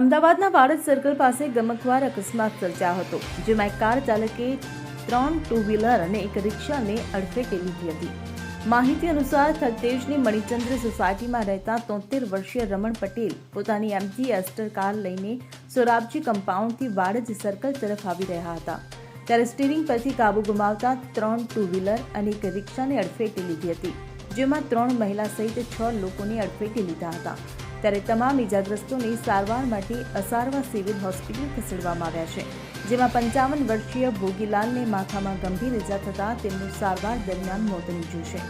અમદાવાદના વાડજ સર્કલ પાસે ગમખ્વાર અકસ્માત સર્જાયો હતો, જેમાં એક કાર ચાલકે 3 ટુ વ્હીલર અને એક રિક્ષાને અડફેટે લીધી હતી. માહિતી અનુસાર થલતેજની મણિચંદ્ર સોસાયટીમાં રહેતા 73 વર્ષીય રમણ પટેલ પોતાની એમજી એસ્ટર કાર લઈને સોરાબજી કમ્પાઉન્ડથી વાડજ સર્કલ તરફ આવી રહ્યા હતા. ત્યારે સ્ટીરિંગ પરથી કાબુ ગુમાવતા 3 ટુ વ્હીલર અને એક રિક્ષાને અડફેટે લીધી હતી, જેમાં 3 મહિલા સહિત 6 લોકોને અડફેટે લીધા હતા. ત્યારે તમામ ઇજાગ્રસ્તોને સારવાર માટે અસારવા સિવિલ હોસ્પિટલ ખસેડવામાં આવ્યા છે, જેમાં 55 વર્ષીય ભોગીલાલને માથામાં ગંભીર ઇજા થતાં તેમનું સારવાર દરમિયાન મોત નીપજ્યું છે.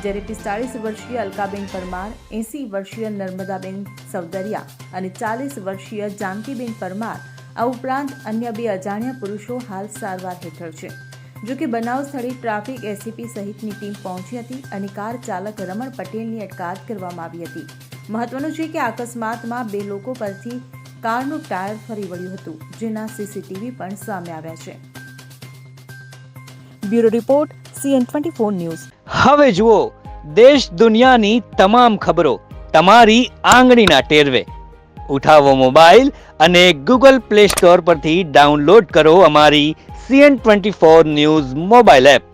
જ્યારે 45 વર્ષીય અલકાબેન પરમાર, 80 વર્ષીય નર્મદાબેન સવદરિયા અને 40 વર્ષીય જાનકીબેન પરમાર આ ઉપરાંત અન્ય 2 અજાણ્યા પુરુષો હાલ સારવાર હેઠળ છે. જોકે બનાવ સ્થળે ટ્રાફિક એસીપી સહિતની ટીમ પહોંચી હતી અને કાર ચાલક રમણ પટેલની અટકાયત કરવામાં આવી હતી. મહત્વનું છે કે આ અકસ્માતમાં 2 લોકો પરથી કારનું ટાયર ફરી વળ્યું હતું, જેના સીસીટીવી પણ સામે આવ્યા છે. Bureau report CN24 news. હવે જુઓ દેશ દુનિયાની તમામ ખબરો તમારી આંગળીના ટેરવે. ઉઠાવો મોબાઈલ અને Google Play Store પરથી ડાઉનલોડ કરો અમારી CN24 ન્યૂઝ મોબાઈલ એપ.